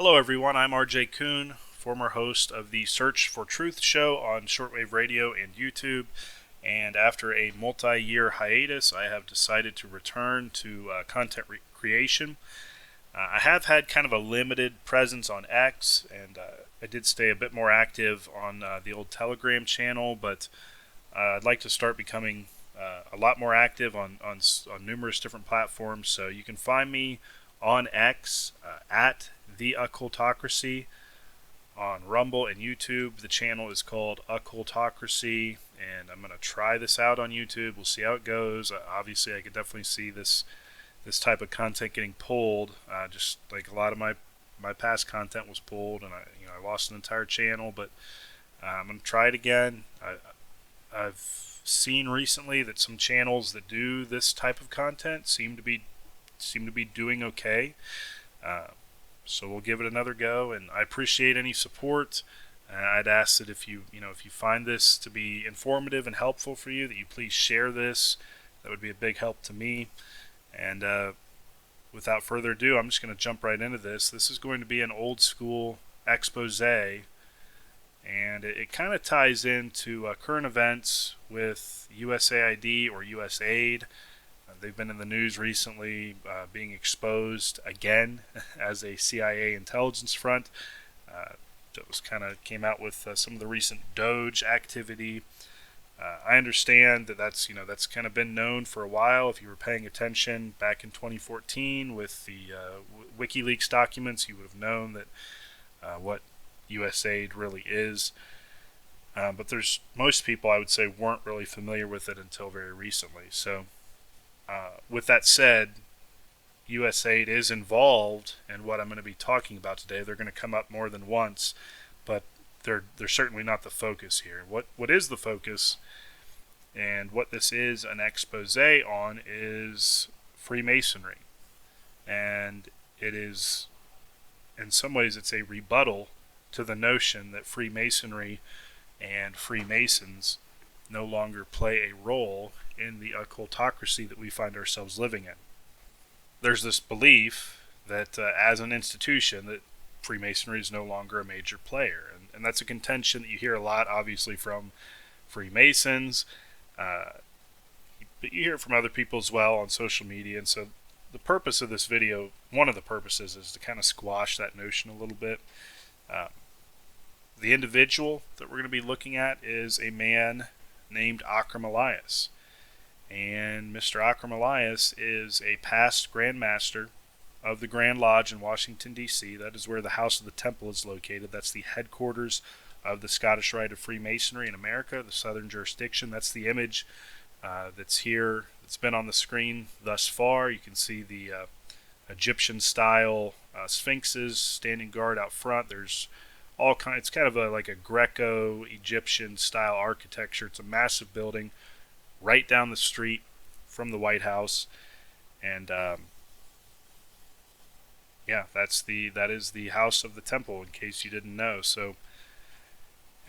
Hello, everyone. I'm RJ Kuhn, former host of the Search for Truth show on shortwave radio and YouTube. And after a multi-year hiatus, I have decided to return to content creation. I have had kind of a limited presence on X, and I did stay a bit more active on the old Telegram channel, but I'd like to start becoming a lot more active on numerous different platforms. So you can find me on X at The Occultocracy, on Rumble and YouTube. The channel is called Occultocracy, and I'm going to try this out on YouTube. We'll see how it goes. Obviously, I could definitely see this type of content getting pulled, just like a lot of my past content was pulled, and I lost an entire channel. But I'm going to try it again. I've seen recently that some channels that do this type of content seem to be doing okay. So we'll give it another go, and I appreciate any support. I'd ask that if you find this to be informative and helpful for you, that you please share this. That would be a big help to me. And without further ado, I'm just going to jump right into this. This is going to be an old school expose, and it kind of ties into current events with USAID or USAID. They've been in the news recently, being exposed again as a CIA intelligence front. That came out with some of the recent Doge activity. I understand that's kind of been known for a while. If you were paying attention back in 2014 with the WikiLeaks documents, you would have known that what USAID really is. But most people, I would say, weren't really familiar with it until very recently. So. With that said, USAID is involved in what I'm going to be talking about today. They're going to come up more than once, but they're certainly not the focus here. What is the focus, and what this is an expose on, is Freemasonry. And it is, in some ways, it's a rebuttal to the notion that Freemasonry and Freemasons no longer play a role in the occultocracy that we find ourselves living in. There's this belief that as an institution that Freemasonry is no longer a major player, and that's a contention that you hear a lot, obviously, from Freemasons, but you hear it from other people as well on social media. And so the purpose of this video, one of the purposes, is to kind of squash that notion a little bit. The individual that we're going to be looking at is a man named Akram Elias. And Mr. Akram Elias is a past Grand Master of the Grand Lodge in Washington, D.C. That is where the House of the Temple is located. That's the headquarters of the Scottish Rite of Freemasonry in America, the Southern Jurisdiction. That's the image that's here. It's been on the screen thus far. You can see the Egyptian-style sphinxes standing guard out front. There's all kinds. It's kind of like a Greco-Egyptian style architecture. It's a massive building right down the street from the White House, and that is the House of the Temple, in case you didn't know. So,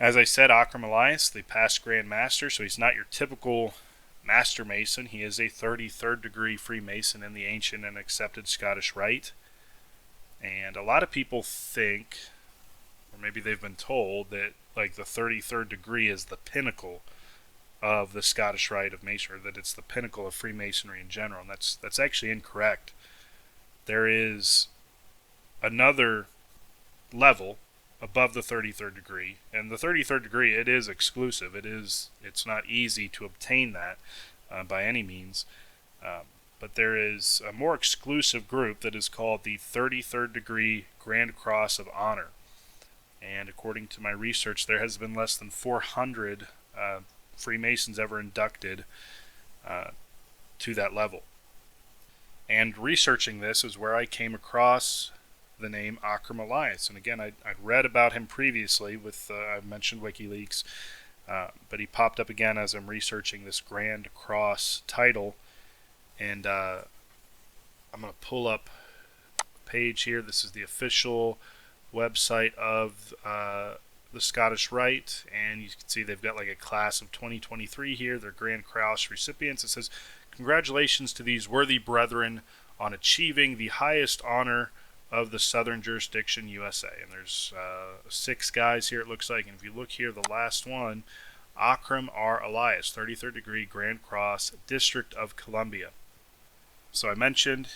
as I said, Akram Elias, the past Grand Master, so he's not your typical Master Mason. He is a 33rd degree Freemason in the ancient and accepted Scottish Rite. And a lot of people think, or maybe they've been told, that like the 33rd degree is the pinnacle of the Scottish Rite of Masonry, that it's the pinnacle of Freemasonry in general, and that's actually incorrect. There is another level above the 33rd degree, and the 33rd degree, it is exclusive. It's not easy to obtain that by any means, but there is a more exclusive group that is called the 33rd degree Grand Cross of Honor, and according to my research, there has been less than 400 Freemasons ever inducted to that level. And researching this is where I came across the name Akram Elias. And again, I'd read about him previously with, I mentioned WikiLeaks, but he popped up again as I'm researching this Grand Cross title. And I'm going to pull up a page here. This is the official website of the Scottish Rite, and you can see they've got like a class of 2023 here. They're Grand Cross recipients. It says, "Congratulations to these worthy brethren on achieving the highest honor of the Southern Jurisdiction, USA. And there's 6 guys here, it looks like. And if you look here, the last one, Akram R. Elias, 33rd degree, Grand Cross, District of Columbia. So I mentioned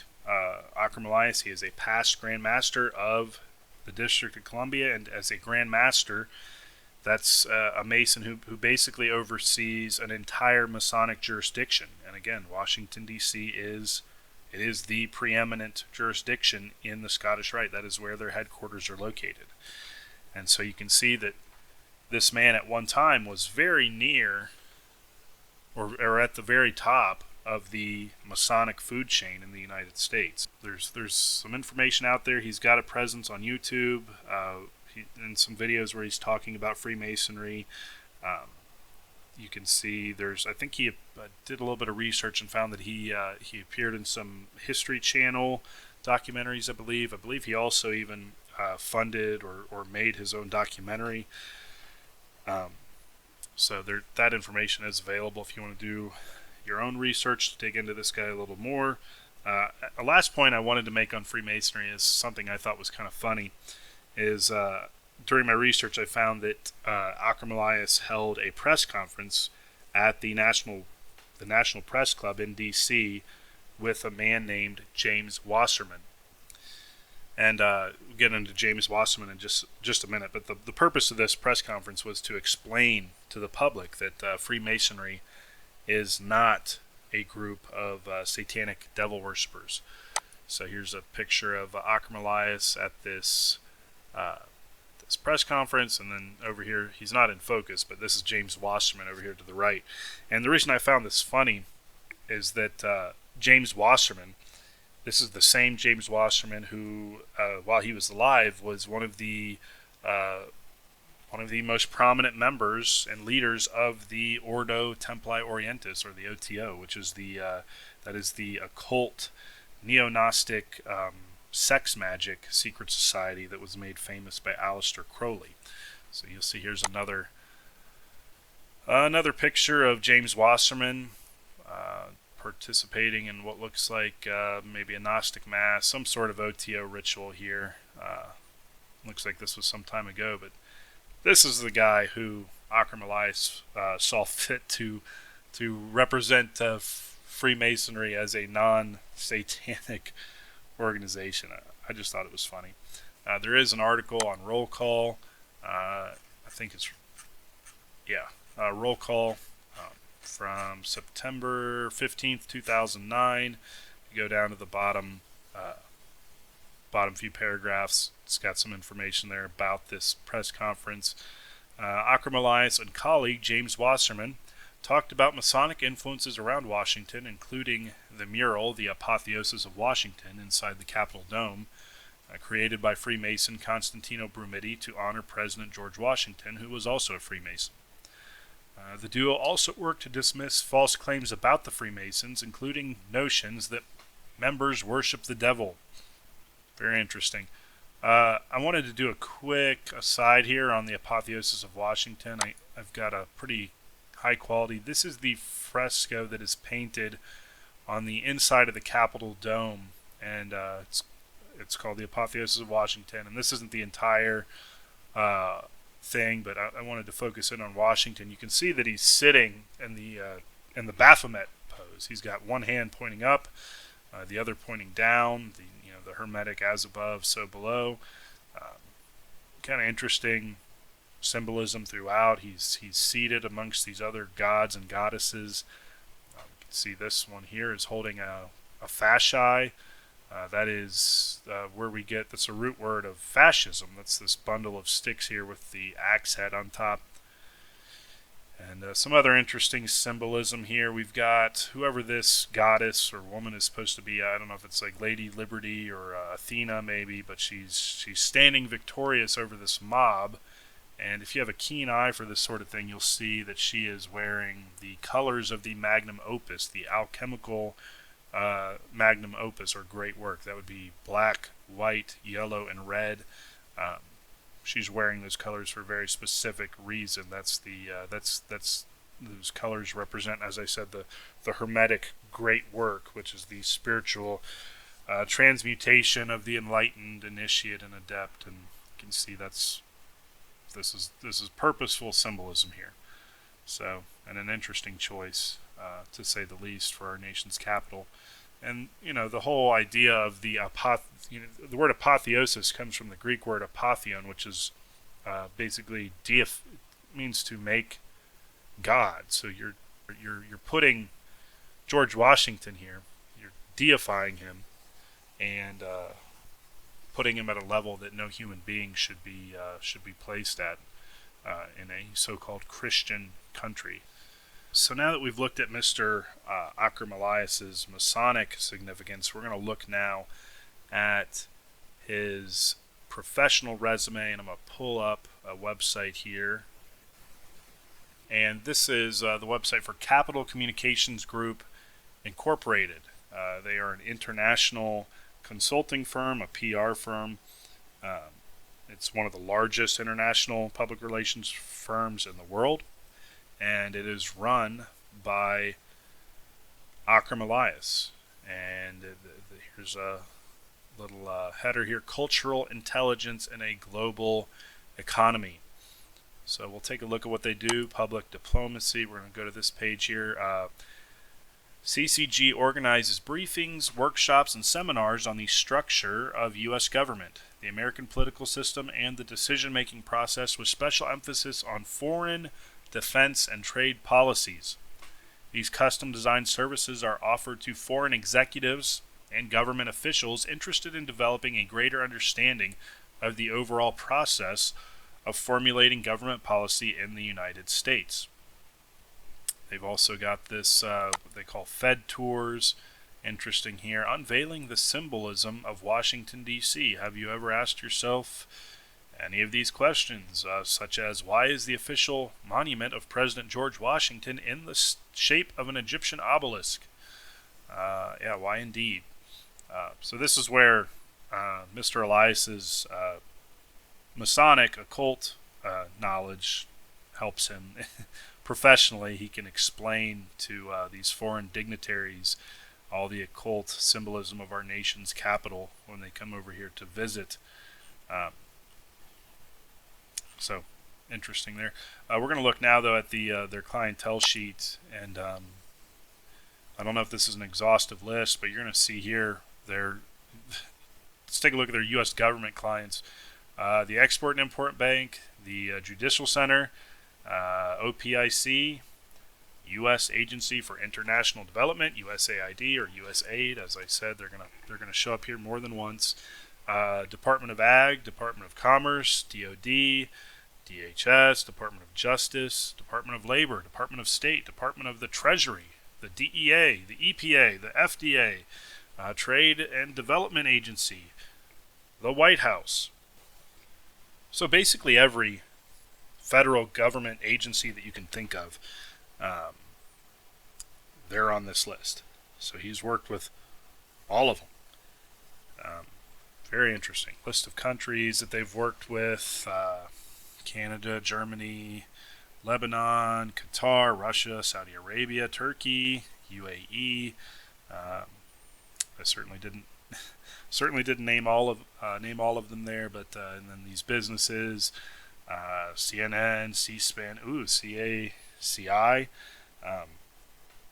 Akram Elias. He is a past Grand Master of the District of Columbia, and as a Grand Master, that's a Mason who basically oversees an entire Masonic jurisdiction. And again, Washington, D.C. is the preeminent jurisdiction in the Scottish Rite. That is where their headquarters are located. And so you can see that this man at one time was very near, or at the very top of the Masonic food chain in the United States. There's some information out there. He's got a presence on YouTube, in some videos where he's talking about Freemasonry. You can see I think he did a little bit of research and found that he appeared in some History Channel documentaries, I believe. I believe he also even funded or made his own documentary. So that information is available if you want to do your own research to dig into this guy a little more. A last point I wanted to make on Freemasonry is something I thought was kind of funny. Is during my research I found that Akram Elias held a press conference at the National Press Club in D.C. with a man named James Wasserman. And we'll get into James Wasserman in just a minute. But the purpose of this press conference was to explain to the public that Freemasonry is not a group of satanic devil worshippers. So here's a picture of Akram Elias at this press conference, and then over here, he's not in focus, but this is James Wasserman over here to the right. And the reason I found this funny is that James Wasserman, this is the same James Wasserman who, while he was alive, was one of the most prominent members and leaders of the Ordo Templi Orientis, or the OTO, which is that is the occult neo-Gnostic sex magic secret society that was made famous by Aleister Crowley. So you'll see here's another picture of James Wasserman participating in what looks like maybe a Gnostic mass, some sort of OTO ritual here. Looks like this was some time ago, but this is the guy who Akram Elias saw fit to represent Freemasonry as a non-satanic organization. I just thought it was funny. There is an article on Roll Call. I think it's Roll Call from September 15th, 2009. You go down to the bottom few paragraphs. It's got some information there about this press conference. Akram Elias and colleague James Wasserman talked about Masonic influences around Washington, including the mural, The Apotheosis of Washington, inside the Capitol Dome, created by Freemason Constantino Brumidi to honor President George Washington, who was also a Freemason. The duo also worked to dismiss false claims about the Freemasons, including notions that members worship the devil. Very interesting. I wanted to do a quick aside here on the Apotheosis of Washington. I've got a pretty high quality. This is the fresco that is painted on the inside of the Capitol Dome, and it's called the Apotheosis of Washington. And this isn't the entire thing, but I wanted to focus in on Washington. You can see that he's sitting in the Baphomet pose. He's got one hand pointing up, the other pointing down. The Hermetic as above, so below. Kind of interesting symbolism throughout. He's seated amongst these other gods and goddesses. You can see this one here is holding a fasci. That is where we get, that's a root word of fascism. That's this bundle of sticks here with the axe head on top. And some other interesting symbolism here. We've got whoever this goddess or woman is supposed to be. I don't know if it's like Lady Liberty or Athena maybe, but she's standing victorious over this mob. And if you have a keen eye for this sort of thing, you'll see that she is wearing the colors of the magnum opus, the alchemical magnum opus, or great work. That would be black, white, yellow, and red. She's wearing those colors for a very specific reason. That's those colors represent, as I said, the Hermetic great work, which is the spiritual transmutation of the enlightened, initiate, and adept, and you can see this is purposeful symbolism here. So, and an interesting choice, to say the least, for our nation's capital. And the whole idea of the the word apotheosis comes from the Greek word apotheon, which is basically means to make God. So you're putting George Washington here, you're deifying him, and putting him at a level that no human being should be placed at in a so-called Christian country. So now that we've looked at Mr. Akram Elias's Masonic significance, we're going to look now at his professional resume, and I'm going to pull up a website here. And this is the website for Capital Communications Group Incorporated. They are an international consulting firm, a PR firm. It's one of the largest international public relations firms in the world, and it is run by Akram Elias. And here's a little header here: Cultural Intelligence in a Global Economy. So we'll take a look at what they do. Public diplomacy. We're going to go to this page here. CCG organizes briefings, workshops, and seminars on the structure of U.S. government, the American political system, and the decision-making process, with special emphasis on foreign, defense, and trade policies. These custom-designed services are offered to foreign executives and government officials interested in developing a greater understanding of the overall process of formulating government policy in the United States. They've also got this, what they call Fed tours. Interesting here. Unveiling the symbolism of Washington, D.C. Have you ever asked yourself any of these questions, such as, why is the official monument of President George Washington in the shape of an Egyptian obelisk? Yeah, why indeed? So this is where Mr. Elias's Masonic occult knowledge helps him. Professionally, he can explain to these foreign dignitaries all the occult symbolism of our nation's capital when they come over here to visit. So, interesting there. We're going to look now, though, at their clientele sheet, and I don't know if this is an exhaustive list, but you're going to see here let's take a look at their U.S. government clients. The Export and Import Bank, the Judicial Center, OPIC, U.S. Agency for International Development, USAID or USAID. As I said, they're gonna show up here more than once. Department of Ag, Department of Commerce, DOD, DHS, Department of Justice, Department of Labor, Department of State, Department of the Treasury, the DEA, the EPA, the FDA, Trade and Development Agency, the White House. So basically every federal government agency that you can think of, they're on this list. So he's worked with all of them. Very interesting. List of countries that they've worked with: Canada, Germany, Lebanon, Qatar, Russia, Saudi Arabia, Turkey, UAE. I certainly didn't name all of them there, but and then these businesses: CNN, C-SPAN, CACI.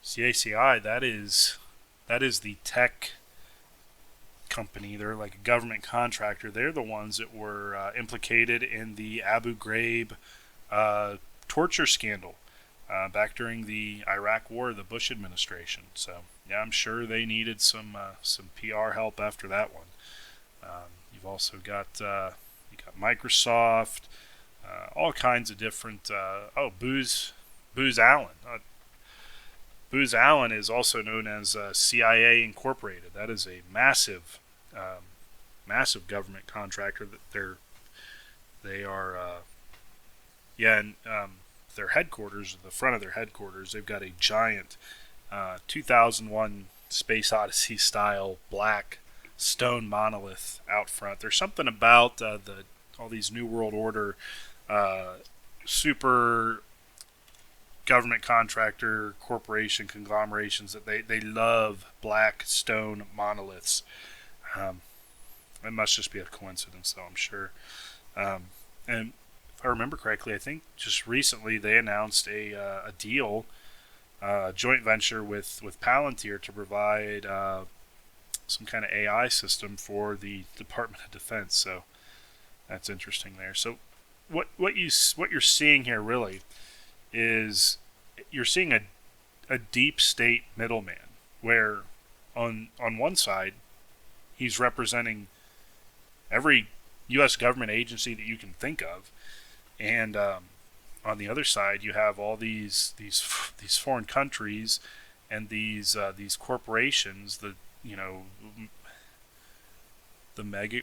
CACI, that is the tech company. They're like a government contractor. They're the ones that were implicated in the Abu Ghraib torture scandal back during the Iraq War, the Bush administration. So yeah, I'm sure they needed some PR help after that one. You've also got Microsoft, all kinds of different. Booz Allen. Booz Allen is also known as CIA Incorporated. That is a massive government contractor. That they are and their headquarters, the front of their headquarters, they've got a giant 2001 Space Odyssey style black stone monolith out front. There's something about all these New World Order super government contractor corporation conglomerations that they love black stone monoliths. It must just be a coincidence, though, I'm sure. And if I remember correctly, I think just recently they announced a deal, joint venture with Palantir to provide some kind of AI system for the Department of Defense. So that's interesting there. So what you're seeing here really is you're seeing a deep state middleman where on one side he's representing every U.S. government agency that you can think of, and on the other side you have all these foreign countries and these corporations, the mega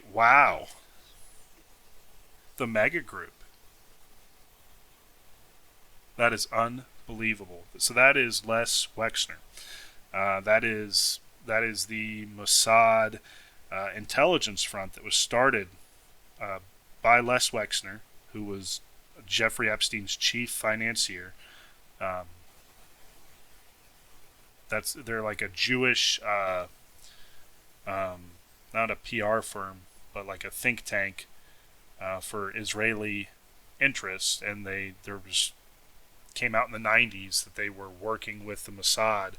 group. That is unbelievable. So that is Les Wexner. That is the Mossad intelligence front that was started by Les Wexner, who was Jeffrey Epstein's chief financier. They're like a Jewish, not a PR firm, but like a think tank for Israeli interests, and there was came out in the 90s that they were working with the Mossad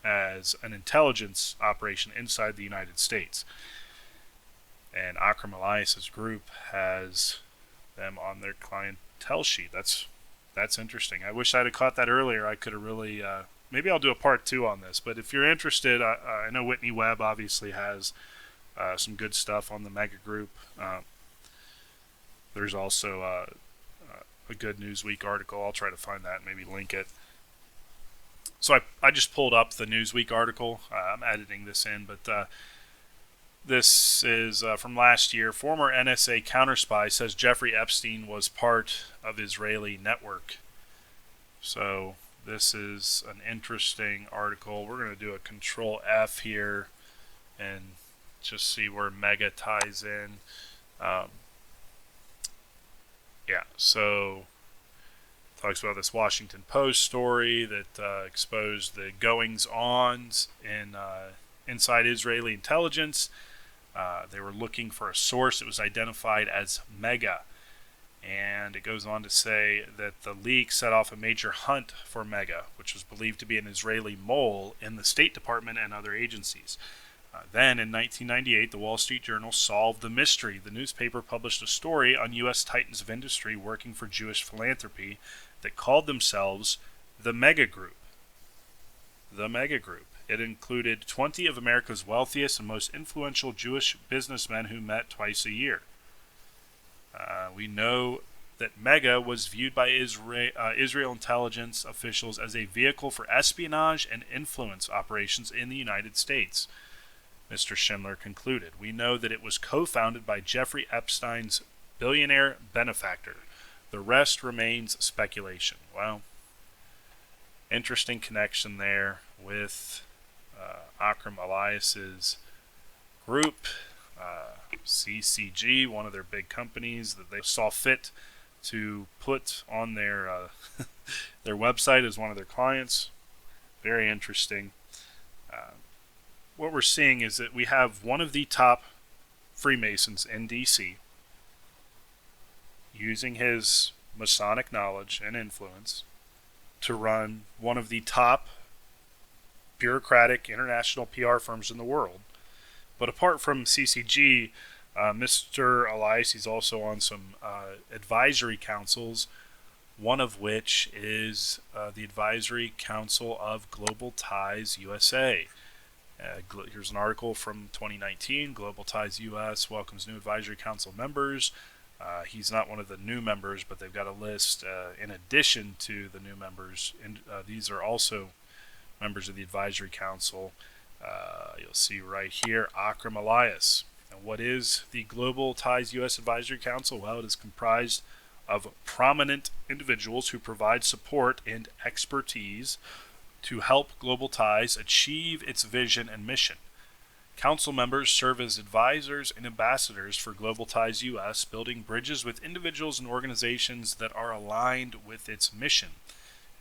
as an intelligence operation inside the United States. And Akram Elias's group has them on their clientele sheet. That's interesting. I wish I'd have caught that earlier. I could have really... maybe I'll do a part 2 on this. But if you're interested, I know Whitney Webb obviously has some good stuff on the mega group. There's also a good Newsweek article. I'll try to find that and maybe link it. So I just pulled up the Newsweek article. I'm editing this in, but this is from last year. Former NSA counterspy says Jeffrey Epstein was part of Israeli network. So this is an interesting article. We're going to do a Control F here and just see where Mega ties in. So talks about this Washington Post story that exposed the goings-ons inside Israeli intelligence. They were looking for a source that was identified as Mega. And it goes on to say that the leak set off a major hunt for Mega, which was believed to be an Israeli mole in the State Department and other agencies. Then, in 1998, the Wall Street Journal solved the mystery. The newspaper published a story on U.S. titans of industry working for Jewish philanthropy that called themselves the Mega Group. The Mega Group. It included 20 of America's wealthiest and most influential Jewish businessmen who met twice a year. We know that Mega was viewed by Israel intelligence officials as a vehicle for espionage and influence operations in the United States. Mr. Schindler concluded. We know that it was co-founded by Jeffrey Epstein's billionaire benefactor. The rest remains speculation. Well, interesting connection there with Akram Elias's group, CCG, one of their big companies that they saw fit to put on their their website as one of their clients. Very interesting. What we're seeing is that we have one of the top Freemasons in D.C. using his Masonic knowledge and influence to run one of the top bureaucratic international PR firms in the world. But apart from CCG, Mr. Elias, he's also on some advisory councils, one of which is the Advisory Council of Global Ties USA. Here's an article from 2019. Global Ties US welcomes new Advisory Council members. He's not one of the new members, but they've got a list in addition to the new members. And these are also members of the Advisory Council. You'll see right here, Akram Elias. And what is the Global Ties U.S. Advisory Council? Well, it is comprised of prominent individuals who provide support and expertise to help Global Ties achieve its vision and mission. Council members serve as advisors and ambassadors for Global Ties U.S., building bridges with individuals and organizations that are aligned with its mission.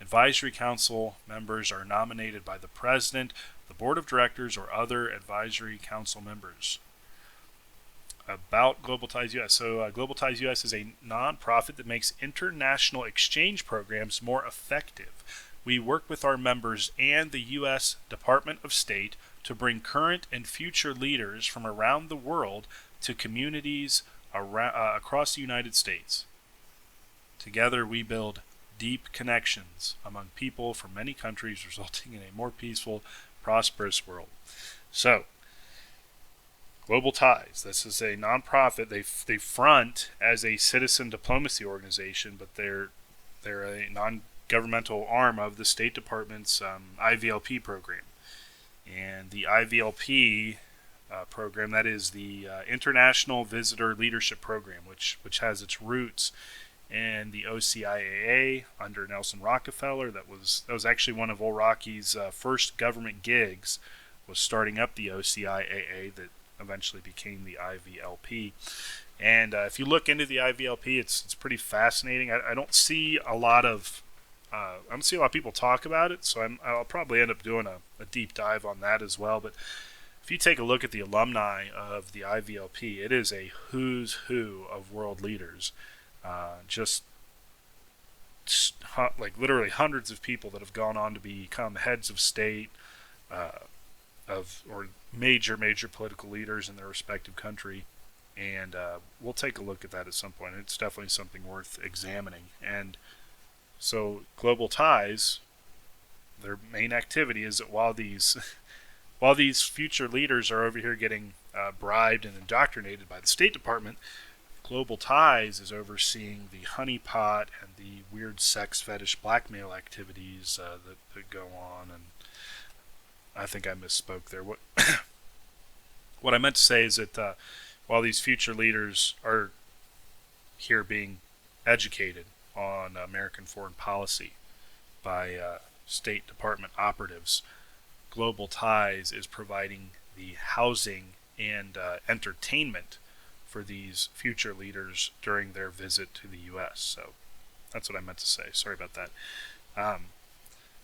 Advisory Council members are nominated by the President, the Board of Directors, or other Advisory Council members. about Global Ties US. So Global Ties US is a nonprofit that makes international exchange programs more effective. We work with our members and the U.S. Department of State to bring current and future leaders from around the world to communities across the United States. Together we build deep connections among people from many countries, resulting in a more peaceful, prosperous world. So, Global Ties. This is a nonprofit. They front as a citizen diplomacy organization, but they're a non-governmental arm of the State Department's IVLP program. And the IVLP program, that is the International Visitor Leadership Program, which has its roots in the OCIAA under Nelson Rockefeller. That was actually one of Old Rocky's first government gigs, was starting up the OCIAA that eventually became the IVLP. And if you look into the IVLP, it's pretty fascinating. I don't see a lot of people talk about it, so I'll probably end up doing a deep dive on that as well. But if you take a look at the alumni of the IVLP, it is a who's who of world leaders. Just like literally hundreds of people that have gone on to become heads of state, or major political leaders in their respective country, and we'll take a look at that at some point. It's definitely something worth examining. And so Global Ties, their main activity is that while these future leaders are over here getting bribed and indoctrinated by the State Department, Global Ties is overseeing the honeypot and the weird sex fetish blackmail activities that go on. And I think I misspoke there. What I meant to say is that while these future leaders are here being educated on American foreign policy by State Department operatives, Global Ties is providing the housing and entertainment for these future leaders during their visit to the U.S. So that's what I meant to say. Sorry about that.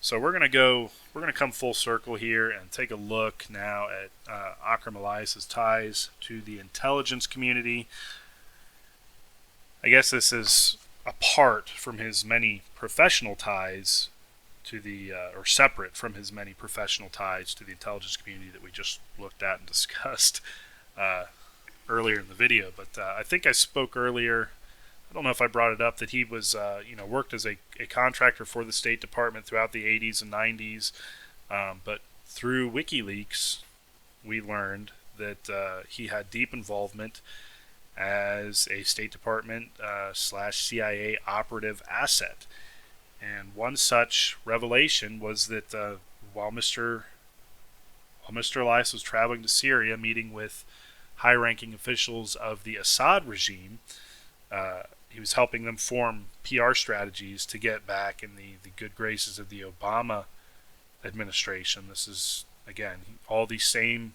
So we're gonna come full circle here and take a look now at Akram Elias's ties to the intelligence community. I guess this is apart from his many professional ties to the, or separate from his many professional ties to the intelligence community that we just looked at and discussed earlier in the video. But I think I spoke earlier, I don't know if I brought it up, that he was, worked as a contractor for the State Department throughout the 80s and 90s. But through WikiLeaks, we learned that he had deep involvement as a State Department / CIA operative asset. And one such revelation was that while Mr. Elias was traveling to Syria, meeting with high-ranking officials of the Assad regime, he was helping them form PR strategies to get back in the good graces of the Obama administration. This is, again, all these same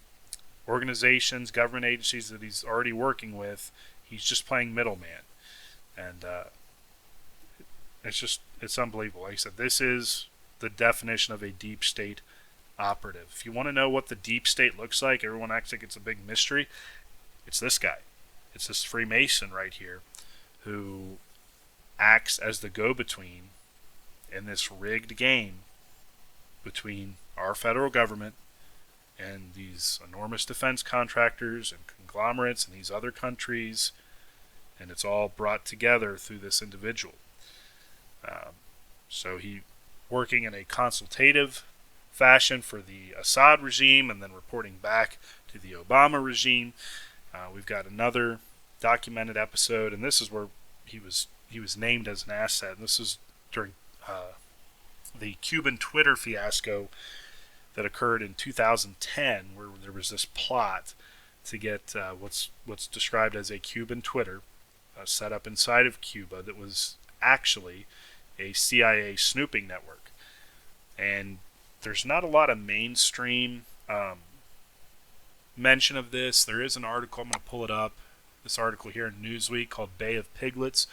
organizations, government agencies that he's already working with. He's just playing middleman. And it's unbelievable. Like I said, this is the definition of a deep state operative. If you want to know what the deep state looks like, everyone acts like it's a big mystery. It's this guy. It's this Freemason right here who acts as the go-between in this rigged game between our federal government and these enormous defense contractors and conglomerates and these other countries, and it's all brought together through this individual. So he working in a consultative fashion for the Assad regime and then reporting back to the Obama regime. We've got another documented episode, and this is where he was named as an asset. And this is during the Cuban Twitter fiasco that occurred in 2010, where there was this plot to get what's described as a Cuban Twitter set up inside of Cuba that was actually a CIA snooping network. And there's not a lot of mainstream mention of this. There is an article, I'm going to pull it up, this article here in Newsweek called Bay of Piglets,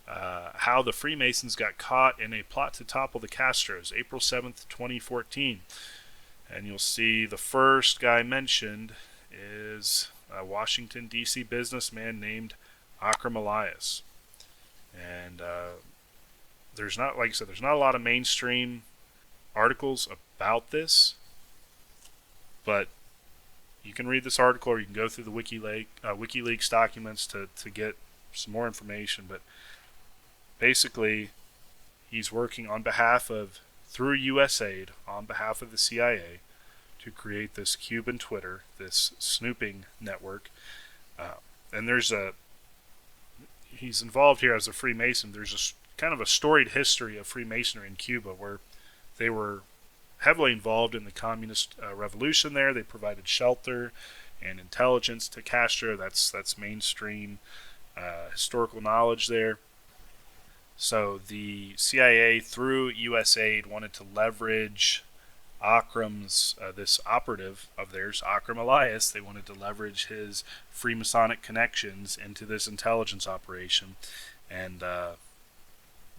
how the Freemasons got caught in a plot to topple the Castros, April 7th, 2014. And you'll see the first guy mentioned is a Washington, D.C. businessman named Akram Elias. And there's not, like I said, there's not a lot of mainstream articles about this, but you can read this article, or you can go through the WikiLeaks documents to get some more information. But basically, he's working on behalf of, through USAID, on behalf of the CIA, to create this Cuban Twitter, this snooping network. And he's involved here as a Freemason. There's a kind of a storied history of Freemasonry in Cuba, where they were heavily involved in the communist revolution there. They provided shelter and intelligence to Castro. That's mainstream historical knowledge there. So the CIA, through USAID, wanted to leverage Akram's, this operative of theirs, Akram Elias. They wanted to leverage his Freemasonic connections into this intelligence operation. And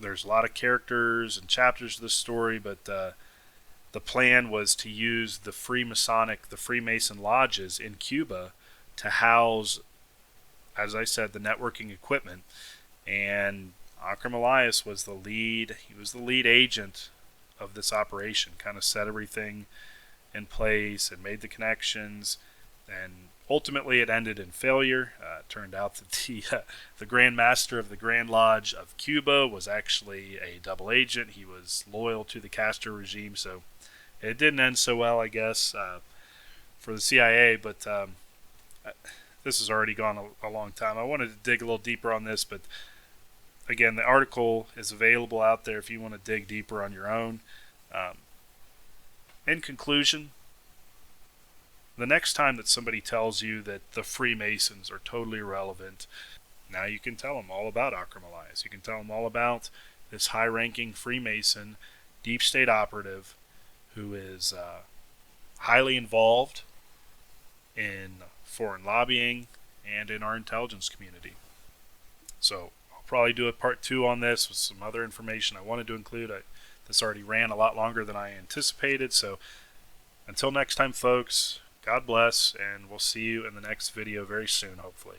there's a lot of characters and chapters to this story, but the plan was to use the Freemason lodges in Cuba to house, as I said, the networking equipment. And Akram Elias was the lead. He was the lead agent of this operation, kind of set everything in place and made the connections. And ultimately, it ended in failure. It turned out that the Grand Master of the Grand Lodge of Cuba was actually a double agent. He was loyal to the Castro regime, so it didn't end so well, I guess, for the CIA. But this has already gone a long time. I wanted to dig a little deeper on this, but again, the article is available out there if you want to dig deeper on your own. In conclusion, the next time that somebody tells you that the Freemasons are totally irrelevant, now you can tell them all about Akram Elias. You can tell them all about this high-ranking Freemason, deep state operative, who is highly involved in foreign lobbying and in our intelligence community. So I'll probably do a part 2 on this with some other information I wanted to include. This already ran a lot longer than I anticipated. So until next time, folks, God bless, and we'll see you in the next video very soon, hopefully.